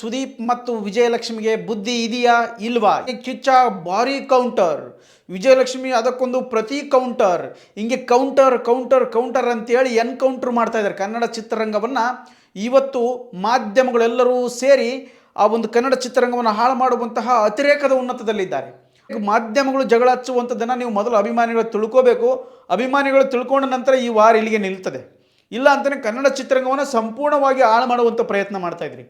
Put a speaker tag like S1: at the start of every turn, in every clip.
S1: ಸುದೀಪ್ ಮತ್ತು ವಿಜಯಲಕ್ಷ್ಮಿಗೆ ಬುದ್ಧಿ ಇದೆಯಾ ಇಲ್ವಾ? ಕಿಚ್ಚ ಭಾರಿ ಕೌಂಟರ್, ವಿಜಯಲಕ್ಷ್ಮಿ ಅದಕ್ಕೊಂದು ಪ್ರತಿ ಕೌಂಟರ್, ಹಿಂಗೆ ಕೌಂಟರ್ ಕೌಂಟರ್ ಕೌಂಟರ್ ಅಂತೇಳಿ ಎನ್ಕೌಂಟರ್ ಮಾಡ್ತಾ ಇದ್ದಾರೆ ಕನ್ನಡ ಚಿತ್ರರಂಗವನ್ನು. ಇವತ್ತು ಮಾಧ್ಯಮಗಳೆಲ್ಲರೂ ಸೇರಿ ಆ ಒಂದು ಕನ್ನಡ ಚಿತ್ರರಂಗವನ್ನು ಹಾಳು ಮಾಡುವಂತಹ ಅತಿರೇಕದ ಉನ್ನತದಲ್ಲಿದ್ದಾರೆ. ಮಾಧ್ಯಮಗಳು ಜಗಳ ಹಚ್ಚುವಂಥದ್ದನ್ನು ನೀವು ಮೊದಲು ಅಭಿಮಾನಿಗಳು ತಿಳ್ಕೋಬೇಕು. ಅಭಿಮಾನಿಗಳು ತಿಳ್ಕೊಂಡ ನಂತರ ಈ ವಾರ ಇಲ್ಲಿಗೆ ನಿಲ್ತದೆ. ಇಲ್ಲ ಅಂತಲೇ ಕನ್ನಡ ಚಿತ್ರರಂಗವನ್ನು ಸಂಪೂರ್ಣವಾಗಿ ಹಾಳು ಮಾಡುವಂಥ ಪ್ರಯತ್ನ ಮಾಡ್ತಾ ಇದ್ರಿ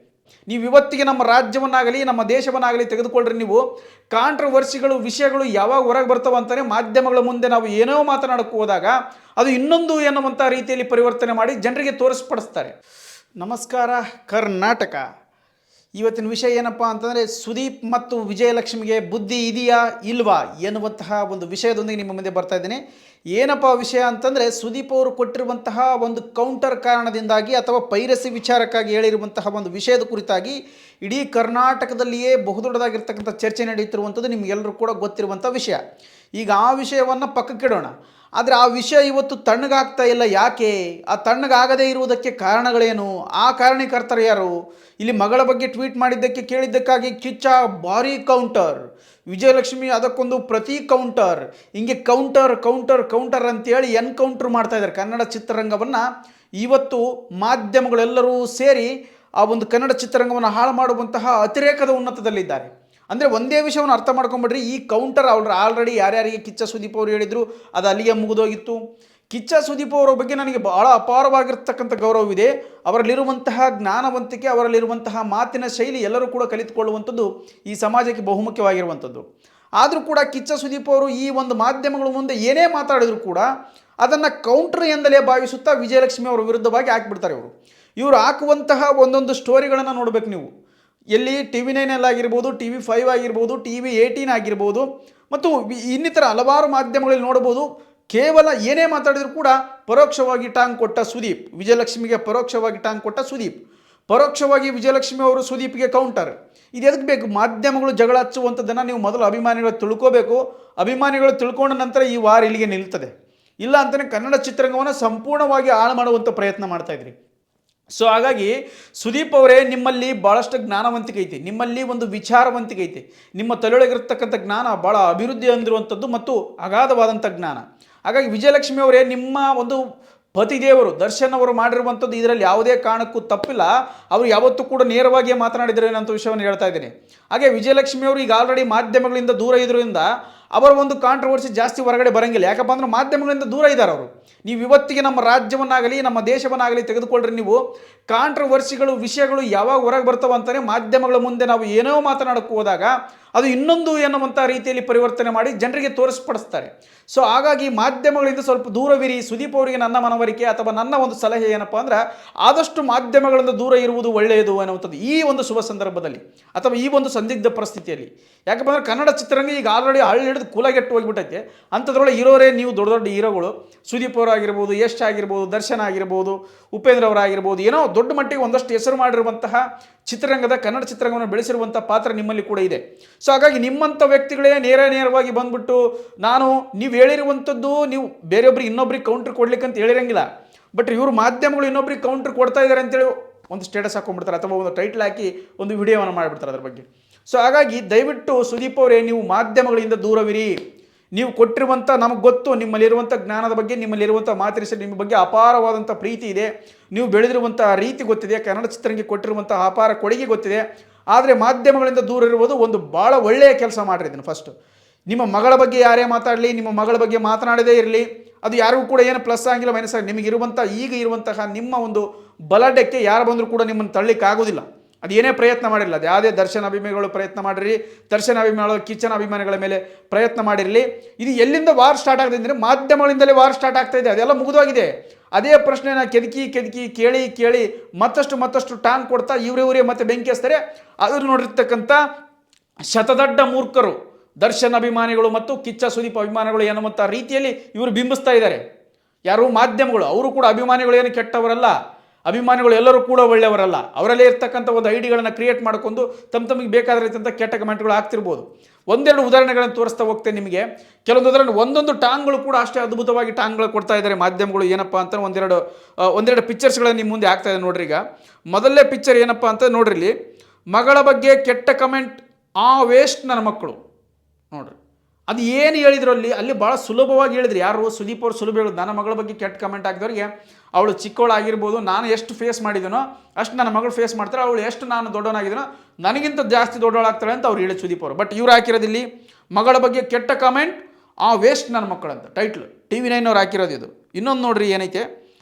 S1: ನೀವು. ಇವತ್ತಿಗೆ ನಮ್ಮ ರಾಜ್ಯವನ್ನಾಗಲಿ ನಮ್ಮ ದೇಶವನ್ನಾಗಲಿ ತೆಗೆದುಕೊಳ್ಳ್ರಿ, ನೀವು ಕಾಂಟ್ರವರ್ಸಿಗಳು ವಿಷಯಗಳು ಯಾವಾಗ ಹೊರಗೆ ಬರ್ತಾವೆ ಅಂತಲೇ ಮಾಧ್ಯಮಗಳ ಮುಂದೆ ನಾವು ಏನೋ ಮಾತನಾಡಕ್ಕೆ ಹೋದಾಗ ಅದು ಇನ್ನೊಂದು ಎನ್ನುವಂಥ ರೀತಿಯಲ್ಲಿ ಪರಿವರ್ತನೆ ಮಾಡಿ ಜನರಿಗೆ ತೋರಿಸ್ಪಡಿಸ್ತಾರೆ. ನಮಸ್ಕಾರ ಕರ್ನಾಟಕ. ಇವತ್ತಿನ ವಿಷಯ ಏನಪ್ಪ ಅಂತಂದರೆ ಸುದೀಪ್ ಮತ್ತು ವಿಜಯಲಕ್ಷ್ಮಿಗೆ ಬುದ್ಧಿ ಇದೆಯಾ ಇಲ್ವಾ ಎನ್ನುವಂತಹ ಒಂದು ವಿಷಯದೊಂದಿಗೆ ನಿಮ್ಮ ಮುಂದೆ ಬರ್ತಾ ಇದ್ದೀನಿ. ಏನಪ್ಪ ವಿಷಯ ಅಂತಂದರೆ, ಸುದೀಪ್ ಅವರು ಕೊಟ್ಟಿರುವಂತಹ ಒಂದು ಕೌಂಟರ್ ಕಾರಣದಿಂದಾಗಿ ಅಥವಾ ಪೈರಸಿ ವಿಚಾರಕ್ಕಾಗಿ ಹೇಳಿರುವಂತಹ ಒಂದು ವಿಷಯದ ಕುರಿತಾಗಿ ಇಡೀ ಕರ್ನಾಟಕದಲ್ಲಿಯೇ ಬಹುದೊಡ್ಡದಾಗಿರ್ತಕ್ಕಂಥ ಚರ್ಚೆ ನಡೆಯುತ್ತಿರುವಂಥದ್ದು ನಿಮಗೆಲ್ಲರೂ ಕೂಡ ಗೊತ್ತಿರುವಂಥ ವಿಷಯ. ಈಗ ಆ ವಿಷಯವನ್ನು ಪಕ್ಕಕ್ಕಿಡೋಣ. ಆದರೆ ಆ ವಿಷಯ ಇವತ್ತು ತಣ್ಣಗಾಗ್ತಾ ಇಲ್ಲ. ಯಾಕೆ ಆ ತಣ್ಣಗಾಗದೇ ಇರುವುದಕ್ಕೆ ಕಾರಣಗಳೇನು? ಆ ಕಾರಣಕರ್ತರು ಯಾರು? ಇಲ್ಲಿ ಮಗಳ ಬಗ್ಗೆ ಟ್ವೀಟ್ ಮಾಡಿದ್ದಕ್ಕೆ ಕೇಳಿದ್ದಕ್ಕಾಗಿ ಕಿಚ್ಚ ಭಾರಿ ಕೌಂಟರ್, ವಿಜಯಲಕ್ಷ್ಮಿ ಅದಕ್ಕೊಂದು ಪ್ರತಿ ಕೌಂಟರ್, ಹಿಂಗೆ ಕೌಂಟರ್ ಕೌಂಟರ್ ಕೌಂಟರ್ ಅಂತೇಳಿ ಎನ್ಕೌಂಟರ್ ಮಾಡ್ತಾ ಇದ್ದಾರೆ ಕನ್ನಡ ಚಿತ್ರರಂಗವನ್ನು. ಇವತ್ತು ಮಾಧ್ಯಮಗಳೆಲ್ಲರೂ ಸೇರಿ ಆ ಒಂದು ಕನ್ನಡ ಚಿತ್ರರಂಗವನ್ನು ಹಾಳು ಮಾಡುವಂತಹ ಅತಿರೇಕದ ಉನ್ನತದಲ್ಲಿದ್ದಾರೆ. ಅಂದರೆ ಒಂದೇ ವಿಷಯವನ್ನು ಅರ್ಥ ಮಾಡ್ಕೊಂಬಿಡ್ರಿ, ಈ ಕೌಂಟರ್ ಆಲ್ರೆಡಿ ಯಾರ್ಯಾರಿಗೆ ಕಿಚ್ಚ ಸುದೀಪ್ ಅವರು ಹೇಳಿದರು ಅದು ಅಲ್ಲಿಗೆ ಮುಗಿದೋಗಿತ್ತು. ಕಿಚ್ಚ ಸುದೀಪ್ ಅವರ ಬಗ್ಗೆ ನನಗೆ ಬಹಳ ಅಪಾರವಾಗಿರ್ತಕ್ಕಂಥ ಗೌರವವಿದೆ. ಅವರಲ್ಲಿರುವಂತಹ ಜ್ಞಾನವಂತಿಕೆ, ಅವರಲ್ಲಿರುವಂತಹ ಮಾತಿನ ಶೈಲಿ ಎಲ್ಲರೂ ಕೂಡ ಕಲಿತುಕೊಳ್ಳುವಂಥದ್ದು ಈ ಸಮಾಜಕ್ಕೆ ಬಹುಮುಖ್ಯವಾಗಿರುವಂಥದ್ದು. ಆದರೂ ಕೂಡ ಕಿಚ್ಚ ಸುದೀಪ್ ಅವರು ಈ ಒಂದು ಮಾಧ್ಯಮಗಳ ಮುಂದೆ ಏನೇ ಮಾತಾಡಿದ್ರು ಕೂಡ ಅದನ್ನು ಕೌಂಟರ್ ಎಂದಲೇ ಭಾವಿಸುತ್ತಾ ವಿಜಯಲಕ್ಷ್ಮಿ ಅವರ ವಿರುದ್ಧವಾಗಿ ಹಾಕಿಬಿಡ್ತಾರೆ. ಇವರು ಹಾಕುವಂತಹ ಒಂದೊಂದು ಸ್ಟೋರಿಗಳನ್ನು ನೋಡಬೇಕು ನೀವು. ಎಲ್ಲಿ TV9 ಆಗಿರ್ಬೋದು, TV5 ಆಗಿರ್ಬೋದು, TV18 ಆಗಿರ್ಬೋದು ಮತ್ತು ಇನ್ನಿತರ ಹಲವಾರು ಮಾಧ್ಯಮಗಳಲ್ಲಿ ನೋಡ್ಬೋದು. ಕೇವಲ ಏನೇ ಮಾತಾಡಿದರೂ ಕೂಡ ಪರೋಕ್ಷವಾಗಿ ಟಾಂಗ್ ಕೊಟ್ಟ ಸುದೀಪ್, ವಿಜಯಲಕ್ಷ್ಮಿಗೆ ಪರೋಕ್ಷವಾಗಿ ಟಾಂಗ್ ಕೊಟ್ಟ ಸುದೀಪ್, ಪರೋಕ್ಷವಾಗಿ ವಿಜಯಲಕ್ಷ್ಮಿ ಅವರು ಸುದೀಪ್ಗೆ ಕೌಂಟರ್. ಇದು ಎದಕ್ಕೆ ಬೇಕು? ಮಾಧ್ಯಮಗಳು ಜಗಳ ಹಚ್ಚುವಂಥದ್ದನ್ನು ನೀವು ಮೊದಲು ಅಭಿಮಾನಿಗಳು ತಿಳ್ಕೋಬೇಕು. ಅಭಿಮಾನಿಗಳು ತಿಳ್ಕೊಂಡ ನಂತರ ಈ ವಾರ ಇಲ್ಲಿಗೆ ನಿಲ್ತದೆ. ಇಲ್ಲ ಅಂತಲೇ ಕನ್ನಡ ಚಿತ್ರರಂಗವನ್ನು ಸಂಪೂರ್ಣವಾಗಿ ಹಾಳು ಮಾಡುವಂಥ ಪ್ರಯತ್ನ ಮಾಡ್ತಾಯಿದ್ರಿ. ಸೊ ಹಾಗಾಗಿ ಸುದೀಪ್ ಅವರೇ, ನಿಮ್ಮಲ್ಲಿ ಭಾಳಷ್ಟು ಜ್ಞಾನವಂತಿಕೆ ಐತಿ, ನಿಮ್ಮಲ್ಲಿ ಒಂದು ವಿಚಾರವಂತಿಕೆ ಐತಿ, ನಿಮ್ಮ ತಲೆಯೊಳಗಿರ್ತಕ್ಕಂಥ ಜ್ಞಾನ ಭಾಳ ಅಭಿವೃದ್ಧಿ ಹೊಂದಿರುವಂಥದ್ದು ಮತ್ತು ಅಗಾಧವಾದಂಥ ಜ್ಞಾನ. ಹಾಗಾಗಿ ವಿಜಯಲಕ್ಷ್ಮಿ ಅವರೇ, ನಿಮ್ಮ ಒಂದು ಪತಿದೇವರು ದರ್ಶನ್ ಅವರು ಮಾಡಿರುವಂಥದ್ದು ಇದರಲ್ಲಿ ಯಾವುದೇ ಕಾರಣಕ್ಕೂ ತಪ್ಪಿಲ್ಲ. ಅವರು ಯಾವತ್ತೂ ಕೂಡ ನೇರವಾಗಿಯೇ ಮಾತನಾಡಿದರೆ ಅನ್ನೋ ವಿಷಯವನ್ನು ಹೇಳ್ತಾ ಇದ್ದೀನಿ. ಹಾಗೆ ವಿಜಯಲಕ್ಷ್ಮಿ ಅವರು ಈಗ ಆಲ್ರೆಡಿ ಮಾಧ್ಯಮಗಳಿಂದ ದೂರ ಇದ್ರಿಂದ ಅವರ ಒಂದು ಕಾಂಟ್ರವರ್ಸಿ ಜಾಸ್ತಿ ಹೊರಗಡೆ ಬರೋಂಗಿಲ್ಲ. ಯಾಕಪ್ಪ ಅಂದ್ರೆ ಮಾಧ್ಯಮಗಳಿಂದ ದೂರ ಇದ್ದಾರೆ ಅವರು. ನೀವು ಇವತ್ತಿಗೆ ನಮ್ಮ ರಾಜ್ಯವನ್ನಾಗಲಿ ನಮ್ಮ ದೇಶವನ್ನಾಗಲಿ ತೆಗೆದುಕೊಳ್ಳ್ರಿ, ನೀವು ಕಾಂಟ್ರವರ್ಸಿಗಳು ವಿಷಯಗಳು ಯಾವಾಗ ಹೊರಗೆ ಬರ್ತಾವೆ ಅಂತಲೇ ಮಾಧ್ಯಮಗಳ ಮುಂದೆ ನಾವು ಏನೋ ಮಾತನಾಡಕ್ಕೆ ಹೋದಾಗ ಅದು ಇನ್ನೊಂದು ಎನ್ನುವಂಥ ರೀತಿಯಲ್ಲಿ ಪರಿವರ್ತನೆ ಮಾಡಿ ಜನರಿಗೆ ತೋರಿಸ್ಪಡಿಸ್ತಾರೆ. ಸೊ ಹಾಗಾಗಿ ಮಾಧ್ಯಮಗಳಿಂದ ಸ್ವಲ್ಪ ದೂರವಿರಿ. ಸುದೀಪ್ ಅವರಿಗೆ ನನ್ನ ಮನವರಿಕೆ ಅಥವಾ ನನ್ನ ಒಂದು ಸಲಹೆ ಏನಪ್ಪ ಅಂದ್ರೆ, ಆದಷ್ಟು ಮಾಧ್ಯಮಗಳಿಂದ ದೂರ ಇರುವುದು ಒಳ್ಳೆಯದು ಅನ್ನುವಂಥದ್ದು ಈ ಒಂದು ಶುಭ ಸಂದರ್ಭದಲ್ಲಿ ಅಥವಾ ಈ ಒಂದು ಸಂದಿಗ್ಧ ಪರಿಸ್ಥಿತಿಯಲ್ಲಿ. ಯಾಕಪ್ಪ ಅಂದ್ರೆ ಕನ್ನಡ ಚಿತ್ರರಂಗ ಈಗ ಆಲ್ರೆಡಿ ಹಳ್ಳಿ ಹಿಡಿದು ಕೂಲಾಗೆಟ್ಟು ಹೋಗಿಬಿಟ್ಟೈತೆ. ಅಂಥದ್ರೊಳಗೆ ಇರೋರೇ ನೀವು ದೊಡ್ಡ ದೊಡ್ಡ ಹೀರೋಗಳು, ಸುದೀಪ್ ಅವರಾಗಿರ್ಬೋದು, ಯಶ್ ಆಗಿರ್ಬೋದು, ದರ್ಶನ್ ಆಗಿರ್ಬೋದು, ಉಪೇಂದ್ರ ಅವರಾಗಿರ್ಬೋದು, ಏನೋ ದೊಡ್ಡ ಮಟ್ಟಿಗೆ ಒಂದಷ್ಟು ಹೆಸರು ಮಾಡಿರುವಂತಹ ಚಿತ್ರರಂಗದ ಕನ್ನಡ ಚಿತ್ರರಂಗವನ್ನು ಬೆಳೆಸಿರುವಂಥ ಪಾತ್ರ ನಿಮ್ಮಲ್ಲಿ ಕೂಡ ಇದೆ. ಸೊ ಹಾಗಾಗಿ ನಿಮ್ಮಂಥ ವ್ಯಕ್ತಿಗಳೇ ನೇರವಾಗಿ ಬಂದ್ಬಿಟ್ಟು ನೀವು ಹೇಳಿರುವಂಥದ್ದು ನೀವು ಬೇರೆಯೊಬ್ಬರಿಗೆ ಇನ್ನೊಬ್ರಿಗೆ ಕೌಂಟ್ರ್ ಕೊಡ್ಲಿಕ್ಕಂತ ಹೇಳಿರಂಗಿಲ್ಲ. ಬಟ್ ಇವರು ಮಾಧ್ಯಮಗಳು ಇನ್ನೊಬ್ರಿಗೆ ಕೌಂಟ್ರ್ ಕೊಡ್ತಾ ಇದ್ದಾರೆ ಅಂತೇಳಿ ಒಂದು ಸ್ಟೇಟಸ್ ಹಾಕೊಂಡ್ಬಿಡ್ತಾರೆ ಅಥವಾ ಒಂದು ಟೈಟ್ಲ್ ಹಾಕಿ ಒಂದು ವಿಡಿಯೋವನ್ನು ಮಾಡಿಬಿಡ್ತಾರೆ ಅದ್ರ ಬಗ್ಗೆ. ಸೊ ಹಾಗಾಗಿ ದಯವಿಟ್ಟು ಸುದೀಪ್ ಅವರೇ, ನೀವು ಮಾಧ್ಯಮಗಳಿಂದ ದೂರವಿರಿ. ನೀವು ಕೊಟ್ಟಿರುವಂಥ, ನಮಗೆ ಗೊತ್ತು ನಿಮ್ಮಲ್ಲಿರುವಂಥ ಜ್ಞಾನದ ಬಗ್ಗೆ, ನಿಮ್ಮಲ್ಲಿರುವಂಥ ಮಾತಿನ ನಿಮ್ಮ ಬಗ್ಗೆ ಅಪಾರವಾದಂಥ ಪ್ರೀತಿ ಇದೆ, ನೀವು ಬೆಳೆದಿರುವಂಥ ರೀತಿ ಗೊತ್ತಿದೆ, ಕನ್ನಡ ಚಿತ್ರರಂಗಕ್ಕೆ ಕೊಟ್ಟಿರುವಂಥ ಅಪಾರ ಕೊಡುಗೆ ಗೊತ್ತಿದೆ. ಆದರೆ ಮಾಧ್ಯಮಗಳಿಂದ ದೂರ ಇರುವುದು ಒಂದು ಭಾಳ ಒಳ್ಳೆಯ ಕೆಲಸ ಮಾಡಿರಿ. ಫಸ್ಟು ನಿಮ್ಮ ಮಗಳ ಬಗ್ಗೆ ಯಾರೇ ಮಾತಾಡಲಿ, ನಿಮ್ಮ ಮಗಳ ಬಗ್ಗೆ ಮಾತನಾಡದೇ ಇರಲಿ, ಅದು ಯಾರಿಗೂ ಕೂಡ ಏನು ಪ್ಲಸ್ ಆಗಿಲ್ಲ ಮೈನಸ್ ಆಗಿ, ನಿಮಗಿರುವಂಥ ಈಗ ಇರುವಂತಹ ನಿಮ್ಮ ಒಂದು ಬಲಾಢ್ಯಕ್ಕೆ ಯಾರು ಬಂದರೂ ಕೂಡ ನಿಮ್ಮನ್ನು ತಳ್ಳಿಕ್ಕಾಗೋದಿಲ್ಲ. ಅದು ಏನೇ ಪ್ರಯತ್ನ ಮಾಡಿರಲಿಲ್ಲ. ಅದು ಯಾವುದೇ ದರ್ಶನ ಅಭಿಮಾನಿಗಳು ಪ್ರಯತ್ನ ಮಾಡಿರಿ, ದರ್ಶನ ಅಭಿಮಾನಿಗಳು ಕಿಚ್ಚನ ಅಭಿಮಾನಿಗಳ ಮೇಲೆ ಪ್ರಯತ್ನ ಮಾಡಿರಲಿ, ಇದು ಎಲ್ಲಿಂದ ವಾರ್ ಸ್ಟಾರ್ಟ್ ಆಗ್ತದೆ ಅಂದರೆ ಮಾಧ್ಯಮಗಳಿಂದಲೇ ವಾರ್ ಸ್ಟಾರ್ಟ್ ಆಗ್ತಾ ಇದೆ. ಅದೆಲ್ಲ ಮುಗಿದೋಗಿದೆ. ಅದೇ ಪ್ರಶ್ನೆನ ಕೆದಕಿ ಕೇಳಿ ಮತ್ತಷ್ಟು ಟಾಂಗ್ ಕೊಡ್ತಾ ಇವರೇ ಮತ್ತೆ ಬೆಂಕಿ ಹಚ್ತಾರೆ. ಅದ್ರ ನೋಡಿರ್ತಕ್ಕಂಥ ಶತದಡ್ಡ ಮೂರ್ಖರು ದರ್ಶನ್ ಅಭಿಮಾನಿಗಳು ಮತ್ತು ಕಿಚ್ಚ ಸುದೀಪ್ ಅಭಿಮಾನಿಗಳು ಎನ್ನುವಂಥ ರೀತಿಯಲ್ಲಿ ಇವರು ಬಿಂಬಿಸ್ತಾ ಇದ್ದಾರೆ. ಯಾರು? ಮಾಧ್ಯಮಗಳು. ಅವರು ಕೂಡ ಅಭಿಮಾನಿಗಳು ಏನು ಕೆಟ್ಟವರಲ್ಲ, ಅಭಿಮಾನಿಗಳು ಎಲ್ಲರೂ ಕೂಡ ಒಳ್ಳೆಯವರಲ್ಲ. ಅವರಲ್ಲೇ ಇರ್ತಕ್ಕಂಥ ಒಂದು ಐಡಿಗಳನ್ನು ಕ್ರಿಯೇಟ್ ಮಾಡಿಕೊಂಡು ತಮಗೆ ಬೇಕಾದ ರೀತಿಯಂಥ ಕೆಟ್ಟ ಕಮೆಂಟ್ಗಳು ಆಗ್ತಿರ್ಬೋದು. ಒಂದೆರಡು ಉದಾಹರಣೆಗಳನ್ನು ತೋರಿಸ್ತಾ ಹೋಗ್ತೇನೆ ನಿಮಗೆ. ಕೆಲವೊಂದು ಉದಾಹರಣೆ, ಒಂದೊಂದು ಟಾಂಗ್ಗಳು ಕೂಡ ಅಷ್ಟೇ ಅದ್ಭುತವಾಗಿ ಟಾಂಗ್ಗಳು ಕೊಡ್ತಾ ಇದ್ದಾರೆ ಮಾಧ್ಯಮಗಳು. ಏನಪ್ಪ ಅಂತ ಒಂದೆರಡು ಪಿಕ್ಚರ್ಸ್ಗಳನ್ನು ನಿಮ್ಮ ಮುಂದೆ ಆಗ್ತಾ ಇದೆ ನೋಡ್ರಿ. ಈಗ ಮೊದಲನೇ ಪಿಕ್ಚರ್ ಏನಪ್ಪ ಅಂತ ನೋಡ್ರಿ. ಇಲ್ಲಿ ಮಗಳ ಬಗ್ಗೆ ಕೆಟ್ಟ ಕಮೆಂಟ್, ಆ ವೇಸ್ಟ್ ನನ್ನ ಮಕ್ಕಳು. ನೋಡ್ರಿ ಅದು ಏನು ಹೇಳಿದ್ರು ಅಲ್ಲಿ ಭಾಳ ಸುಲಭವಾಗಿ ಹೇಳಿದ್ರು. ಯಾರು ಸುದೀಪ್ ಅವ್ರು ಸುಲಭ ಹೇಳಿದ್ರು. ನನ್ನ ಮಗಳ ಬಗ್ಗೆ ಕೆಟ್ಟ ಕಮೆಂಟ್ ಹಾಕಿದವ್ರಿಗೆ ಅವಳು ಚಿಕ್ಕವಳಾಗಿರ್ಬೋದು, ನಾನು ಎಷ್ಟು ಫೇಸ್ ಮಾಡಿದ್ದೀನೋ ಅಷ್ಟು ನನ್ನ ಮಗಳು ಫೇಸ್ ಮಾಡ್ತಾರೆ, ಅವಳು ಎಷ್ಟು ನಾನು ದೊಡ್ಡವನಾಗಿದ್ದೀನೋ ನನಗಿಂತ ಜಾಸ್ತಿ ದೊಡ್ಡವಳಾಗ್ತಾಳೆ ಅಂತ ಅವ್ರು ಹೇಳಿ ಸುದೀಪ್ ಅವರು. ಬಟ್ ಇವ್ರು ಹಾಕಿರೋದಿಲ್ಲಿ ಮಗಳ ಬಗ್ಗೆ ಕೆಟ್ಟ ಕಮೆಂಟ್, ಆ ವೇಸ್ಟ್ ನನ್ನ ಮಕ್ಕಳಂತ ಟೈಟ್ಲ್. TV9 ಅವ್ರು ಹಾಕಿರೋದು ಇದು. ಇನ್ನೊಂದು ನೋಡ್ರಿ ಏನೈತೆ,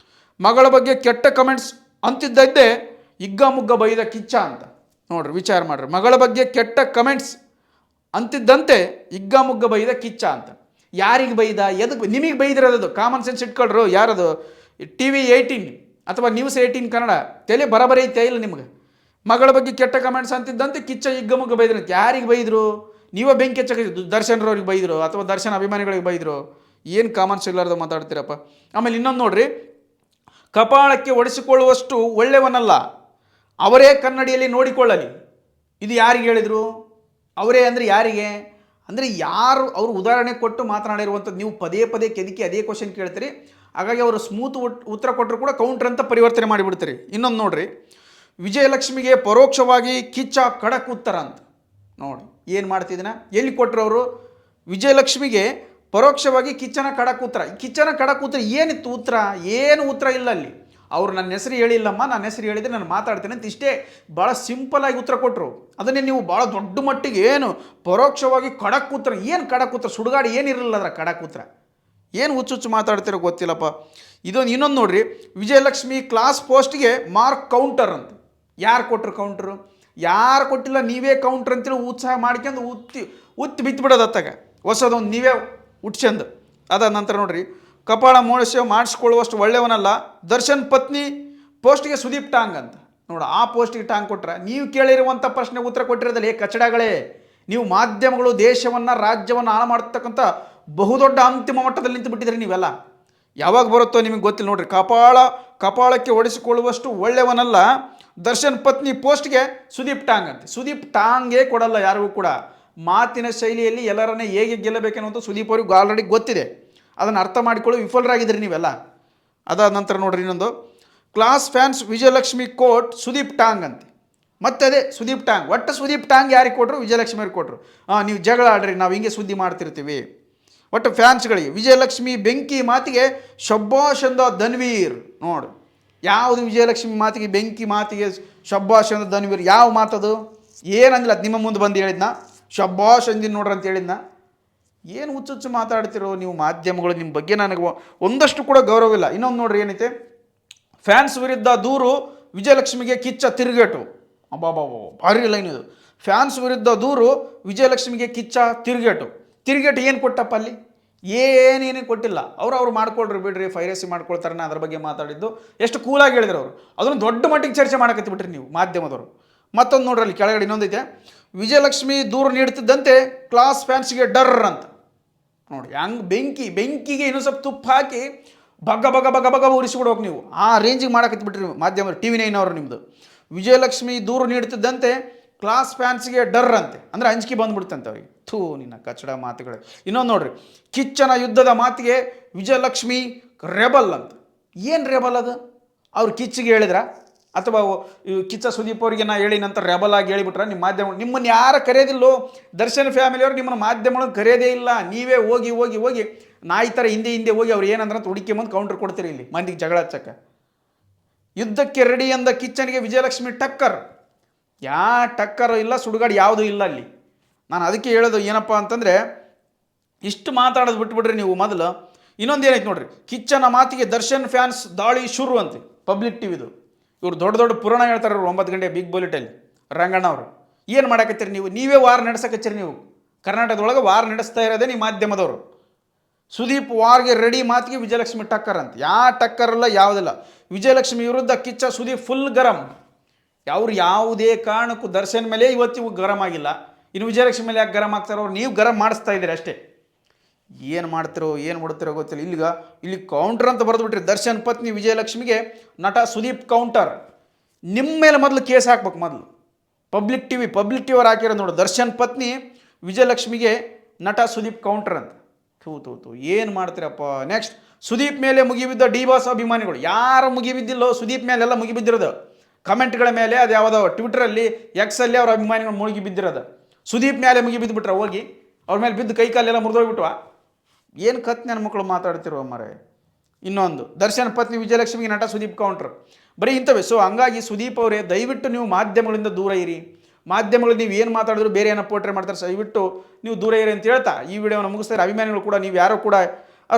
S1: ಮಗಳ ಬಗ್ಗೆ ಕೆಟ್ಟ ಕಮೆಂಟ್ಸ್ ಅಂತಿದ್ದದ್ದೇ ಹಿಗ್ಗಾಮುಗ್ಗ ಬೈದ ಕಿಚ್ಚ ಅಂತ. ನೋಡ್ರಿ ವಿಚಾರ ಮಾಡ್ರಿ, ಮಗಳ ಬಗ್ಗೆ ಕೆಟ್ಟ ಕಮೆಂಟ್ಸ್ ಅಂತಿದ್ದಂತೆ ಹಿಗ್ಗಾಮುಗ್ಗ ಬೈದ ಕಿಚ್ಚ ಅಂತ. ಯಾರಿಗೆ ಬೈದ, ಎದಕ್ಕೆ ನಿಮಗೆ ಬೈದಿರೋದು? Common sense ಇಟ್ಕೊಳ್ರು. ಯಾರದು? TV18 ಅಥವಾ News18 ಕನ್ನಡ ತಲೆ ಬರಬರಿ ಐತೆ ಇಲ್ಲ ನಿಮ್ಗೆ? ಮಗಳ ಬಗ್ಗೆ ಕೆಟ್ಟ ಕಮೆಂಟ್ಸ್ ಅಂತಿದ್ದಂತೆ ಕಿಚ್ಚ ಹಿಗ್ಗಮುಗ್ಗ ಬೈದ್ರಂತೆ. ಯಾರಿಗೆ ಬೈದರು? ನೀವೇ ಬೆಂಕಿ ಹಚ್ಚಕ್ಕೆ ದರ್ಶನ್ರವ್ರಿಗೆ ಬೈದರು ಅಥವಾ ದರ್ಶನ್ ಅಭಿಮಾನಿಗಳಿಗೆ ಬೈದರು? ಏನು ಕಾಮನ್ಸ್ ಇಲ್ಲಾರ್ದು ಮಾತಾಡ್ತೀರಪ್ಪ. ಆಮೇಲೆ ಇನ್ನೊಂದು ನೋಡ್ರಿ, ಕಪಾಳಕ್ಕೆ ಒಡಿಸಿಕೊಳ್ಳುವಷ್ಟು ಒಳ್ಳೆಯವನಲ್ಲ, ಅವರೇ ಕನ್ನಡಿಯಲ್ಲಿ ನೋಡಿಕೊಳ್ಳಲಿ. ಇದು ಯಾರಿಗೆ ಹೇಳಿದರು? ಅವರೇ ಅಂದರೆ ಯಾರಿಗೆ? ಅಂದರೆ ಯಾರು ಅವರು ಉದಾಹರಣೆ ಕೊಟ್ಟು ಮಾತನಾಡಿರುವಂಥದ್ದು. ನೀವು ಪದೇ ಪದೇ ಕೆದಕಿ ಅದೇ ಕ್ವಶನ್ ಕೇಳ್ತೀರಿ, ಹಾಗಾಗಿ ಅವರು ಸ್ಮೂತ್ ಉತ್ತರ ಕೊಟ್ಟರು ಕೂಡ ಕೌಂಟ್ರ್ ಅಂತ ಪರಿವರ್ತನೆ ಮಾಡಿಬಿಡ್ತೀರಿ. ಇನ್ನೊಂದು ನೋಡ್ರಿ, ವಿಜಯಲಕ್ಷ್ಮಿಗೆ ಪರೋಕ್ಷವಾಗಿ ಕಿಚ್ಚ ಖಡಕ್ ಉತ್ತರ ಅಂತ. ನೋಡಿ ಏನು ಮಾಡ್ತಿದ್ದೀನ, ಎಲ್ಲಿ ಕೊಟ್ಟರು ಅವರು? ವಿಜಯಲಕ್ಷ್ಮಿಗೆ ಪರೋಕ್ಷವಾಗಿ ಕಿಚ್ಚನ ಖಡಕ್ ಉತ್ತರ. ಕಿಚ್ಚನ ಖಡಕ್ ಉತ್ತರ ಏನಿತ್ತು? ಉತ್ತರ ಏನು ಉತ್ತರ ಇಲ್ಲ ಅಲ್ಲಿ. ಅವರು ನನ್ನ ಹೆಸರು ಹೇಳಿಲ್ಲಮ್ಮ, ನನ್ನ ಹೆಸರು ಹೇಳಿದರೆ ನಾನು ಮಾತಾಡ್ತೇನೆ ಅಂತ ಇಷ್ಟೇ ಭಾಳ ಸಿಂಪಲ್ಲಾಗಿ ಉತ್ತರ ಕೊಟ್ಟರು. ಅದನ್ನೇ ನೀವು ಭಾಳ ದೊಡ್ಡ ಮಟ್ಟಿಗೆ ಏನು ಪರೋಕ್ಷವಾಗಿ ಖಡಕ್ ಉತ್ತರ, ಏನು ಖಡಕ್ ಉತ್ತರ? ಸುಡುಗಾಡು ಏನಿರಲಿಲ್ಲ ಅದರ ಖಡಕ್ ಉತ್ತರ. ಏನು ಹುಚ್ಚುಚ್ಚು ಮಾತಾಡ್ತಿರೋ ಗೊತ್ತಿಲ್ಲಪ್ಪ. ಇನ್ನೊಂದು ನೋಡ್ರಿ, ವಿಜಯಲಕ್ಷ್ಮಿ ಕ್ಲಾಸ್ ಪೋಸ್ಟ್ಗೆ ಮಾರ್ಕ್ ಕೌಂಟರ್ ಅಂತ. ಯಾರು ಕೊಟ್ಟರು ಕೌಂಟ್ರು? ಯಾರು ಕೊಟ್ಟಿಲ್ಲ, ನೀವೇ ಕೌಂಟ್ರ್ ಅಂತೇಳಿ ಉತ್ಸಾಹ ಮಾಡ್ಕೊಂಡು ಉತ್ತಿ ಬಿತ್ತುಬಿಡೋದು ಅತ್ತಾಗ ಹೊಸದೊಂದು ನೀವೇ ಉಟ್ಸಂದು. ಅದಾದ ನಂತರ ನೋಡ್ರಿ, ಕಪಾಳ ಮಾಡಿಸ್ಕೊಳ್ಳುವಷ್ಟು ಒಳ್ಳೆಯವನಲ್ಲ, ದರ್ಶನ್ ಪತ್ನಿ ಪೋಸ್ಟ್ಗೆ ಸುದೀಪ್ ಟಾಂಗ್ ಅಂತ. ನೋಡ ಆ ಪೋಸ್ಟಿಗೆ ಟಾಂಗ್ ಕೊಟ್ರೆ ನೀವು ಕೇಳಿರುವಂಥ ಪ್ರಶ್ನೆಗೆ ಉತ್ತರ ಕೊಟ್ಟಿರೋದಲ್ಲಿ ಕಚಡಗಳೇ. ನೀವು ಮಾಧ್ಯಮಗಳು ದೇಶವನ್ನು ರಾಜ್ಯವನ್ನು ಹಾಳು ಮಾಡ್ತಕ್ಕಂಥ ಬಹುದೊಡ್ಡ ಅಂತಿಮ ಮಟ್ಟದಲ್ಲಿ ನಿಂತು ಬಿಟ್ಟಿದ್ರಿ ನೀವೆಲ್ಲ. ಯಾವಾಗ ಬರುತ್ತೋ ನಿಮಗೆ ಗೊತ್ತಿಲ್ಲ ನೋಡ್ರಿ. ಕಪಾಳಕ್ಕೆ ಒಡಿಸಿಕೊಳ್ಳುವಷ್ಟು ಒಳ್ಳೆಯವನಲ್ಲ, ದರ್ಶನ್ ಪತ್ನಿ ಪೋಸ್ಟ್ಗೆ ಸುದೀಪ್ ಟಾಂಗ್ ಅಂತ. ಸುದೀಪ್ ಟಾಂಗೇ ಕೊಡಲ್ಲ ಯಾರಿಗೂ ಕೂಡ. ಮಾತಿನ ಶೈಲಿಯಲ್ಲಿ ಎಲ್ಲರನ್ನೇ ಹೇಗೆ ಗೆಲ್ಲಬೇಕನ್ನುವಂಥ ಸುದೀಪ್ ಅವ್ರಿಗೆ ಆಲ್ರೆಡಿ ಗೊತ್ತಿದೆ. ಅದನ್ನು ಅರ್ಥ ಮಾಡಿಕೊಳ್ಳಿ ವಿಫಲರಾಗಿದ್ರಿ ನೀವೆಲ್ಲ. ಅದಾದ ನಂತರ ನೋಡ್ರಿ, ಇನ್ನೊಂದು ಕ್ಲಾಸ್ ಫ್ಯಾನ್ಸ್ ವಿಜಯಲಕ್ಷ್ಮಿ ಕೋಟ್ ಸುದೀಪ್ ಟಾಂಗ್ ಅಂತೆ. ಮತ್ತೆ ಅದೇ ಸುದೀಪ್ ಟಾಂಗ್. ಒಟ್ಟು ಸುದೀಪ್ ಟಾಂಗ್ ಯಾರಿಗೆ ಕೊಟ್ಟರು? ವಿಜಯಲಕ್ಷ್ಮಿ ಅವ್ರಿಗೆ ಕೊಟ್ಟರು. ನೀವು ಜಗಳ ಆಡ್ರಿ, ನಾವು ಹಿಂಗೆ ಸುದ್ದಿ ಮಾಡ್ತಿರ್ತೀವಿ. ಒಟ್ಟು ಫ್ಯಾನ್ಸ್ಗಳಿಗೆ ವಿಜಯಲಕ್ಷ್ಮಿ ಬೆಂಕಿ ಮಾತಿಗೆ ಶಬ್ಬಾಷ್ ಅಂದ ಧನ್ವೀರ್. ನೋಡು ಯಾವುದು ವಿಜಯಲಕ್ಷ್ಮಿ ಮಾತಿಗೆ ಬೆಂಕಿ ಮಾತಿಗೆ ಶಬ್ಬಾಷ್ ಅಂದ ಧನ್ವೀರ್? ಯಾವ ಮಾತದು? ಏನಂದಿಲ್ಲ, ಅದು ನಿಮ್ಮ ಮುಂದೆ ಬಂದು ಹೇಳಿದ್ನ ಶಬ್ಬಾಷ್ ಅಂದಿನ ನೋಡ್ರಿ ಅಂತ ಹೇಳಿದ್ನ. ಏನು ಹುಚ್ಚುಚ್ಚು ಮಾತಾಡ್ತಿರೋ ನೀವು ಮಾಧ್ಯಮಗಳು. ನಿಮ್ಮ ಬಗ್ಗೆ ನನಗೆ ಒಂದಷ್ಟು ಕೂಡ ಗೌರವವಿಲ್ಲ. ಇನ್ನೊಂದು ನೋಡ್ರಿ ಏನೈತೆ, ಫ್ಯಾನ್ಸ್ ವಿರುದ್ಧ ದೂರು ವಿಜಯಲಕ್ಷ್ಮಿಗೆ ಕಿಚ್ಚ ತಿರುಗೇಟು. ಅಬ್ಬಾಬಾಬಾ ಭಾರಿ ಲೈನ್ ಇದು. ಫ್ಯಾನ್ಸ್ ವಿರುದ್ಧ ದೂರು ವಿಜಯಲಕ್ಷ್ಮಿಗೆ ಕಿಚ್ಚ ತಿರುಗೇಟು ಏನು ಕೊಟ್ಟಪ್ಪ ಅಲ್ಲಿ? ಏನೇನು ಕೊಟ್ಟಿಲ್ಲ. ಅವ್ರು ಮಾಡ್ಕೊಳ್ರಿ ಬಿಡ್ರಿ, ಫೈರಸಿ ಮಾಡ್ಕೊಳ್ತಾರೆ. ಅದ್ರ ಬಗ್ಗೆ ಮಾತಾಡಿದ್ದು ಎಷ್ಟು ಕೂಲಾಗಿ ಹೇಳಿದ್ರು ಅವರು. ಅದನ್ನು ದೊಡ್ಡ ಮಟ್ಟಿಗೆ ಚರ್ಚೆ ಮಾಡಕತ್ತಿ ಬಿಟ್ರಿ ನೀವು ಮಾಧ್ಯಮದವರು. ಮತ್ತೊಂದು ನೋಡ್ರಿ, ಅಲ್ಲಿ ಕೆಳಗಡೆ ಇನ್ನೊಂದೈತೆ, ವಿಜಯಲಕ್ಷ್ಮಿ ದೂರು ನೀಡ್ತಿದ್ದಂತೆ ಕ್ಲಾಸ್ ಫ್ಯಾನ್ಸ್ಗೆ ಡರ್ ಅಂತ. ನೋಡಿ ಹಂಗೆ ಬೆಂಕಿಗೆ ಇನ್ನೂ ಸ್ವಲ್ಪ ತುಪ್ಪ ಹಾಕಿ ಬಗ ಉರಿಸ್ಬಿಡ್ಬೇಕು ನೀವು. ಆ ರೇಂಜಿಗೆ ಮಾಡಕತ್ತಿ ಬಿಟ್ರಿ ಮಾಧ್ಯಮ TV9 ಅವರು ನಿಮ್ಮದು. ವಿಜಯಲಕ್ಷ್ಮಿ ದೂರು ನೀಡ್ತಿದ್ದಂತೆ ಕ್ಲಾಸ್ ಫ್ಯಾನ್ಸ್ಗೆ ಡರ್ ಅಂತೆ, ಅಂದರೆ ಅಂಜಿಕೆ ಬಂದ್ಬಿಡ್ತಂತೆ ಅವ್ರಿಗೆ. ನಿನ್ನ ಕಚ್ಚಡ ಮಾತುಗಳು. ಇನ್ನೊಂದು ನೋಡ್ರಿ, ಕಿಚ್ಚನ ಯುದ್ಧದ ಮಾತಿಗೆ ವಿಜಯಲಕ್ಷ್ಮಿ ರೆಬಲ್ ಅಂತ. ಏನು ರೆಬಲ್ ಅದು? ಅವ್ರು ಕಿಚ್ಚಿಗೆ ಹೇಳಿದ್ರ ಅಥವಾ ಕಿಚ್ಚ ಸುದೀಪ್ ಅವರಿಗೆ ನಾ ಹೇಳಿ ನಂತರ ರೆಬಲ್ ಆಗಿ ಹೇಳಿಬಿಟ್ರೆ ನಿಮ್ಮ ಮಾಧ್ಯಮ? ನಿಮ್ಮನ್ನು ಯಾರು ಕರೆಯೋದಿಲ್ಲೋ ದರ್ಶನ್ ಫ್ಯಾಮಿಲಿಯವರು, ನಿಮ್ಮನ್ನು ಮಾಧ್ಯಮಗಳನ್ನು ಕರೆಯೋದೇ ಇಲ್ಲ. ನೀವೇ ಹೋಗಿ ನಾಯಿ ಥರ ಹಿಂದೆ ಹೋಗಿ ಅವ್ರು ಏನಂದ್ರೆ ಹುಡುಕಿ ಮುಂದೆ ಕೌಂಟ್ರ್ ಕೊಡ್ತೀರಿ ಇಲ್ಲಿ ಮಂದಿಗೆ ಜಗಳ ಹಚ್ಚಕ್ಕೆ. ಯುದ್ಧಕ್ಕೆ ರೆಡಿ ಅಂದ ಕಿಚ್ಚನಿಗೆ ವಿಜಯಲಕ್ಷ್ಮಿ ಟಕ್ಕರ್. ಟಕ್ಕರ್ ಇಲ್ಲ, ಸುಡುಗಾಡು ಯಾವುದೂ ಇಲ್ಲ ಅಲ್ಲಿ. ನಾನು ಅದಕ್ಕೆ ಹೇಳೋದು ಏನಪ್ಪ ಅಂತಂದರೆ, ಇಷ್ಟು ಮಾತಾಡೋದು ಬಿಟ್ಬಿಡ್ರಿ ನೀವು ಮೊದಲು. ಇನ್ನೊಂದು ಏನೈತೆ ನೋಡ್ರಿ, ಕಿಚ್ಚನ ಮಾತಿಗೆ ದರ್ಶನ್ ಫ್ಯಾನ್ಸ್ ದಾಳಿ ಶುರು ಅಂತೆ. ಪಬ್ಲಿಕ್ ಟಿವಿದು ಇವ್ರು ದೊಡ್ಡ ಪುರಾಣ ಹೇಳ್ತಾರೆ 9 ಗಂಟೆ ಬಿಗ್ ಬುಲೆಟಲ್ಲಿ ರಂಗಣ್ಣ ಅವರು. ಏನು ಮಾಡಕತ್ತೀರಿ ನೀವು? ನೀವೇ ವಾರ್ ನಡೆಸಕತ್ತೀರಿ ನೀವು. ಕರ್ನಾಟಕದೊಳಗೆ ವಾರ್ ನಡೆಸ್ತಾ ಇರೋದೇ ನೀವು ಮಾಧ್ಯಮದವರು. ಸುದೀಪ್ ವಾರ್ಗೆ ರೆಡಿ ಮಾತಿಗೆ ವಿಜಯಲಕ್ಷ್ಮಿ ಟಕ್ಕರ್ ಅಂತ. ಟಕ್ಕರಲ್ಲ, ಯಾವುದಿಲ್ಲ. ವಿಜಯಲಕ್ಷ್ಮಿ ವಿರುದ್ಧ ಕಿಚ್ಚ ಸುದೀಪ್ ಫುಲ್ ಗರಂ. ಯಾವುದೇ ಕಾರಣಕ್ಕೂ ದರ್ಶನ್ ಮೇಲೆ ಇವತ್ತಿಗೂ ಗರಂ ಆಗಿಲ್ಲ. ಇನ್ನು ವಿಜಯಲಕ್ಷ್ಮಿ ಮೇಲೆ ಯಾಕೆ ಗರಂ ಆಗ್ತಾರೋ? ನೀವು ಗರಂ ಮಾಡಿಸ್ತಾ ಇದ್ದೀರಿ ಅಷ್ಟೇ. ಏನು ಮಾಡ್ತಿರೋ ಏನು ಬಿಡ್ತಿರೋ ಗೊತ್ತಿಲ್ಲ. ಇಲ್ಲಿ ಕೌಂಟರ್ ಅಂತ ಬರೆದುಬಿಟ್ರಿ. ದರ್ಶನ್ ಪತ್ನಿ ವಿಜಯಲಕ್ಷ್ಮಿಗೆ ನಟ ಸುದೀಪ್ ಕೌಂಟರ್. ನಿಮ್ಮ ಮೇಲೆ ಮೊದಲು ಕೇಸ್ ಹಾಕ್ಬೇಕು. ಮೊದಲು ಪಬ್ಲಿಕ್ ಟಿವಿ ಅವ್ರು ಹಾಕಿರೋದು ನೋಡು, ದರ್ಶನ್ ಪತ್ನಿ ವಿಜಯಲಕ್ಷ್ಮಿಗೆ ನಟ ಸುದೀಪ್ ಕೌಂಟರ್ ಅಂತ. ಏನು ಮಾಡ್ತೀರಪ್ಪ? ನೆಕ್ಸ್ಟ್, ಸುದೀಪ್ ಮೇಲೆ ಮುಗಿಬಿದ್ದ ಡಿ ಬಾಸ್ ಅಭಿಮಾನಿಗಳು. ಯಾರು ಮುಗಿಬಿದ್ದಿಲ್ಲೋ? ಸುದೀಪ್ ಮೇಲೆಲ್ಲ ಮುಗಿಬಿದ್ದಿರೋದು. ಕಮೆಂಟ್ಗಳ ಮೇಲೆ ಅದು ಯಾವುದೋ ಟ್ವಿಟರಲ್ಲಿ ಎಕ್ಸಲ್ಲಿ ಅವ್ರ ಅಭಿಮಾನಿಗಳು ಮುಳುಗಿ ಬಿದ್ದಿರೋದು. ಸುದೀಪ್ ಮೇಲೆ ಮುಗಿ ಬಿದ್ದುಬಿಟ್ರೆ ಹೋಗಿ ಅವ್ರ ಮೇಲೆ ಬಿದ್ದು ಕೈ ಕಾಲೆಲ್ಲ ಮುರಿದೋಗ್ಬಿಟ್ವ. ಏನು ಕತ್ ನನ್ನ ಮಕ್ಕಳು ಮಾತಾಡ್ತಿರುವ ಮರೆ. ಇನ್ನೊಂದು ದರ್ಶನ್ ಪತ್ನಿ ವಿಜಯಲಕ್ಷ್ಮಿಗೆ ನಟ ಸುದೀಪ್ ಕೌಂಟ್ರ್, ಬರೀ ಇಂಥವೇ. ಸೊ ಹಂಗಾಗಿ ಸುದೀಪ್ ಅವರೇ ದಯವಿಟ್ಟು ನೀವು ಮಾಧ್ಯಮಗಳಿಂದ ದೂರ ಇರಿ. ಮಾಧ್ಯಮಗಳು ನೀವು ಏನು ಮಾತಾಡಿದ್ರು ಬೇರೆ ಏನೋ ಪೋಟ್ರೆ ಮಾಡ್ತಾರೆ, ದಯವಿಟ್ಟು ನೀವು ದೂರ ಇರಿ ಅಂತ ಹೇಳ್ತಾ ಈ ವಿಡಿಯೋನ ಮುಗಿಸ್ತಾರೆ. ಅಭಿಮಾನಿಗಳು ಕೂಡ ನೀವು ಯಾರೋ ಕೂಡ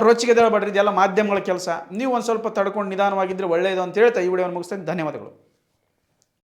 S1: ರೊಚ್ಚಿಗೆ ದೇಳಬೇಡ್ರಿ, ಇದೆಲ್ಲ ಮಾಧ್ಯಮಗಳ ಕೆಲಸ. ನೀವು ಒಂದು ಸ್ವಲ್ಪ ತಡ್ಕೊಂಡು ನಿಧಾನವಾಗಿದ್ದರೆ ಒಳ್ಳೆಯದು ಅಂತ ಹೇಳ್ತಾ ಈ ವಿಡಿಯೋನ ಮುಗಿಸ್ತೇನೆ. ಧನ್ಯವಾದಗಳು.